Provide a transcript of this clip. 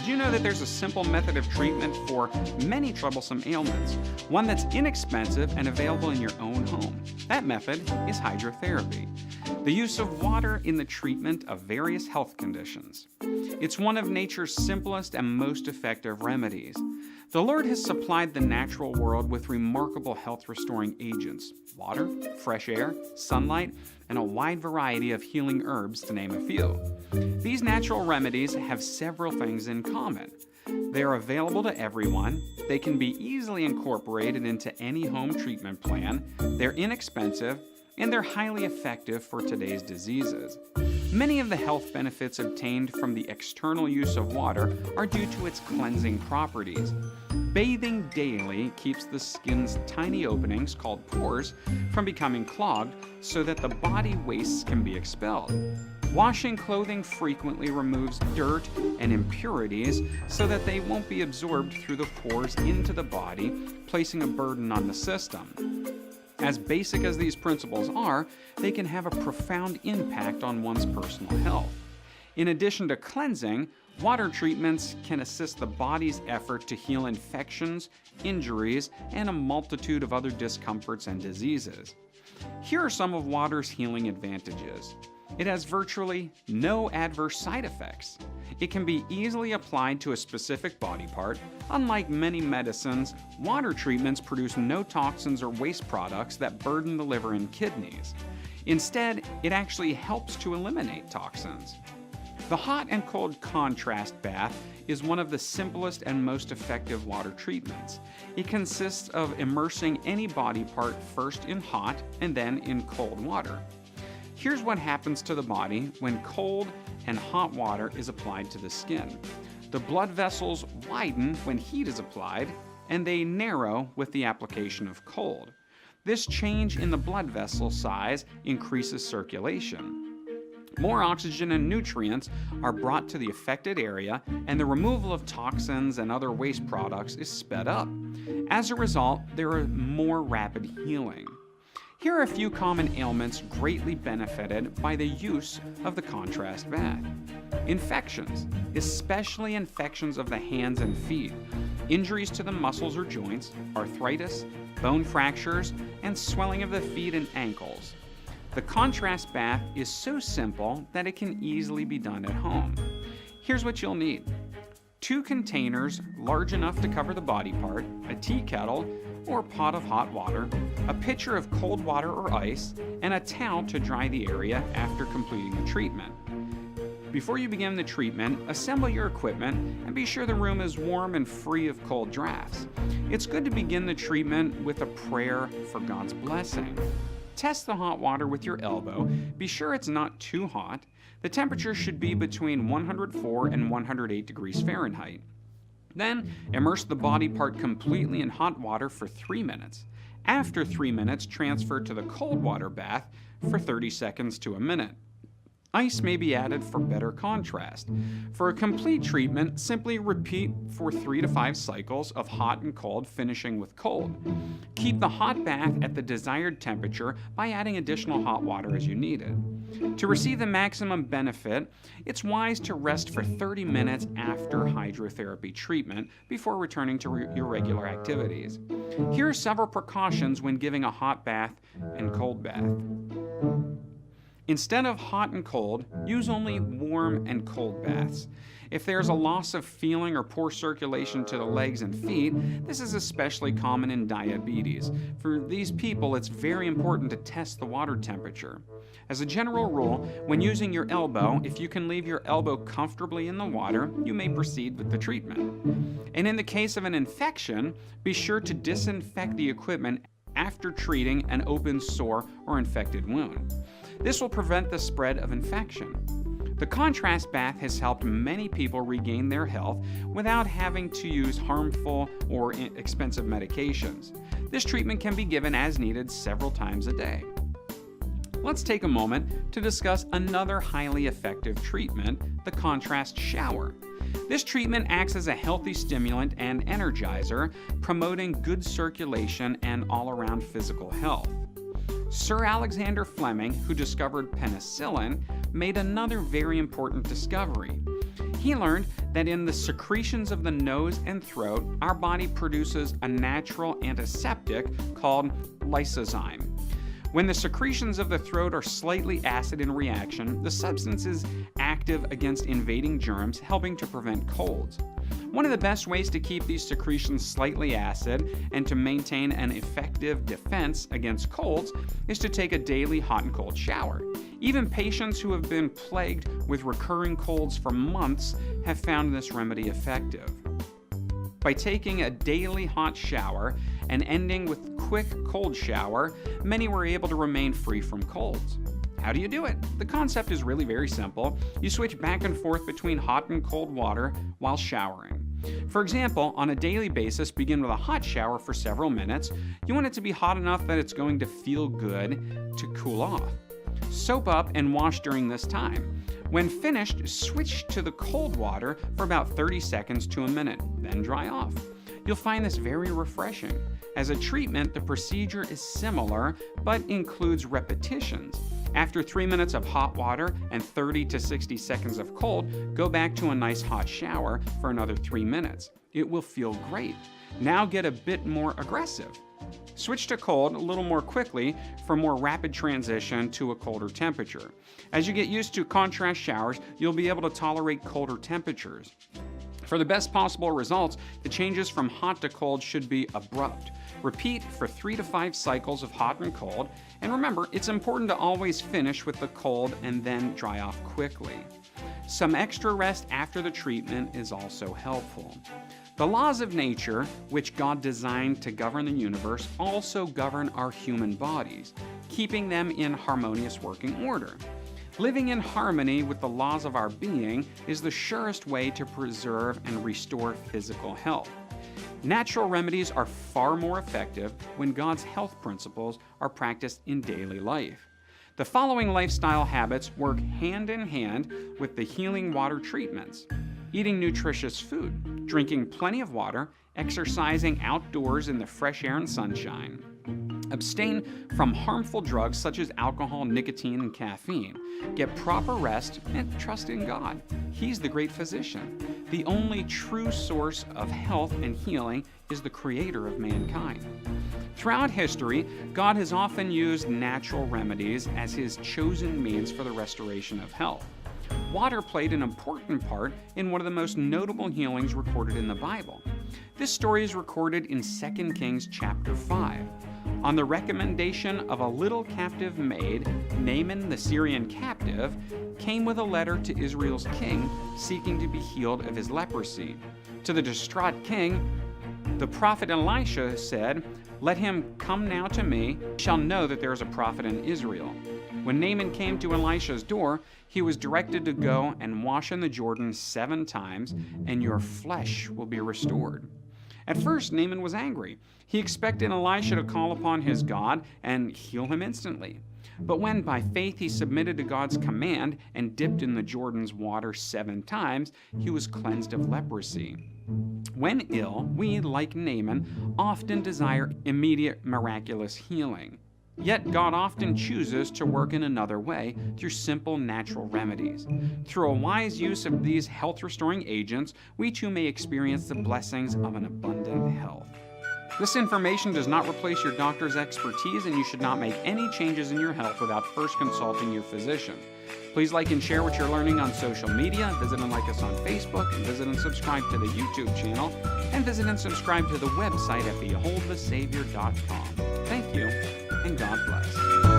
Did you know that there's a simple method of treatment for many troublesome ailments? One that's inexpensive and available in your own home. That method is hydrotherapy, the use of water in the treatment of various health conditions. It's one of nature's simplest and most effective remedies. The Lord has supplied the natural world with remarkable health-restoring agents: water, fresh air, sunlight, and a wide variety of healing herbs, to name a few. These natural remedies have several things in common. They are available to everyone, they can be easily incorporated into any home treatment plan, they're inexpensive, and they're highly effective for today's diseases. Many of the health benefits obtained from the external use of water are due to its cleansing properties. Bathing daily keeps the skin's tiny openings, called pores, from becoming clogged so that the body wastes can be expelled. Washing clothing frequently removes dirt and impurities so that they won't be absorbed through the pores into the body, placing a burden on the system. As basic as these principles are, they can have a profound impact on one's personal health. In addition to cleansing, water treatments can assist the body's effort to heal infections, injuries, and a multitude of other discomforts and diseases. Here are some of water's healing advantages. It has virtually no adverse side effects. It can be easily applied to a specific body part. Unlike many medicines, water treatments produce no toxins or waste products that burden the liver and kidneys. Instead, it actually helps to eliminate toxins. The hot and cold contrast bath is one of the simplest and most effective water treatments. It consists of immersing any body part first in hot and then in cold water. Here's what happens to the body when cold and hot water is applied to the skin. The blood vessels widen when heat is applied, and they narrow with the application of cold. This change in the blood vessel size increases circulation. More oxygen and nutrients are brought to the affected area, and the removal of toxins and other waste products is sped up. As a result, there is more rapid healing. Here are a few common ailments greatly benefited by the use of the contrast bath. Infections, especially infections of the hands and feet, injuries to the muscles or joints, arthritis, bone fractures, and swelling of the feet and ankles. The contrast bath is so simple that it can easily be done at home. Here's what you'll need: 2 containers large enough to cover the body part, a tea kettle or pot of hot water, a pitcher of cold water or ice, and a towel to dry the area after completing the treatment. Before you begin the treatment, assemble your equipment and be sure the room is warm and free of cold drafts. It's good to begin the treatment with a prayer for God's blessing. Test the hot water with your elbow. Be sure it's not too hot. The temperature should be between 104 and 108 degrees Fahrenheit. Then, immerse the body part completely in hot water for 3 minutes. After 3 minutes, transfer to the cold water bath for 30 seconds to a minute. Ice may be added for better contrast. For a complete treatment, simply repeat for 3 to 5 cycles of hot and cold, finishing with cold. Keep the hot bath at the desired temperature by adding additional hot water as you need it. To receive the maximum benefit, it's wise to rest for 30 minutes after hydrotherapy treatment before returning to your regular activities. Here are several precautions when giving a hot bath and cold bath. Instead of hot and cold, use only warm and cold baths. If there's a loss of feeling or poor circulation to the legs and feet, this is especially common in diabetes. For these people, it's very important to test the water temperature. As a general rule, when using your elbow, if you can leave your elbow comfortably in the water, you may proceed with the treatment. And in the case of an infection, be sure to disinfect the equipment after treating an open sore or infected wound. This will prevent the spread of infection. The contrast bath has helped many people regain their health without having to use harmful or expensive medications. This treatment can be given as needed several times a day. Let's take a moment to discuss another highly effective treatment, the contrast shower. This treatment acts as a healthy stimulant and energizer, promoting good circulation and all-around physical health. Sir Alexander Fleming, who discovered penicillin, made another very important discovery. He learned that in the secretions of the nose and throat, our body produces a natural antiseptic called lysozyme. When the secretions of the throat are slightly acid in reaction, the substance is active against invading germs, helping to prevent colds. One of the best ways to keep these secretions slightly acid and to maintain an effective defense against colds is to take a daily hot and cold shower. Even patients who have been plagued with recurring colds for months have found this remedy effective. By taking a daily hot shower and ending with quick cold shower, many were able to remain free from colds. How do you do it? The concept is really very simple. You switch back and forth between hot and cold water while showering. For example, on a daily basis, begin with a hot shower for several minutes. You want it to be hot enough that it's going to feel good to cool off. Soap up and wash during this time. When finished, switch to the cold water for about 30 seconds to a minute, then dry off. You'll find this very refreshing. As a treatment, the procedure is similar, but includes repetitions. After 3 minutes of hot water and 30 to 60 seconds of cold, go back to a nice hot shower for another 3 minutes. It will feel great. Now get a bit more aggressive. Switch to cold a little more quickly for more rapid transition to a colder temperature. As you get used to contrast showers, you'll be able to tolerate colder temperatures. For the best possible results, the changes from hot to cold should be abrupt. Repeat for 3 to 5 cycles of hot and cold, and remember, it's important to always finish with the cold and then dry off quickly. Some extra rest after the treatment is also helpful. The laws of nature, which God designed to govern the universe, also govern our human bodies, keeping them in harmonious working order. Living in harmony with the laws of our being is the surest way to preserve and restore physical health. Natural remedies are far more effective when God's health principles are practiced in daily life. The following lifestyle habits work hand in hand with the healing water treatments: eating nutritious food, drinking plenty of water, exercising outdoors in the fresh air and sunshine. Abstain from harmful drugs such as alcohol, nicotine, and caffeine. Get proper rest and trust in God. He's the great physician. The only true source of health and healing is the creator of mankind. Throughout history, God has often used natural remedies as his chosen means for the restoration of health. Water played an important part in one of the most notable healings recorded in the Bible. This story is recorded in 2 Kings chapter 5. On the recommendation of a little captive maid, Naaman the Syrian captive came with a letter to Israel's king seeking to be healed of his leprosy. To the distraught king, the prophet Elisha said, "Let him come now to me, he shall know that there is a prophet in Israel." When Naaman came to Elisha's door, he was directed to go and wash in the Jordan 7 times, and your flesh will be restored. At first, Naaman was angry. He expected Elisha to call upon his God and heal him instantly. But when by faith he submitted to God's command and dipped in the Jordan's water 7 times, he was cleansed of leprosy. When ill, we, like Naaman, often desire immediate miraculous healing. Yet God often chooses to work in another way through simple natural remedies. Through a wise use of these health-restoring agents, we too may experience the blessings of an abundant health. This information does not replace your doctor's expertise, and you should not make any changes in your health without first consulting your physician. Please like and share what you're learning on social media. Visit and like us on Facebook, and visit and subscribe to the YouTube channel, and visit and subscribe to the website at beholdthesavior.com. Thank you, and God bless.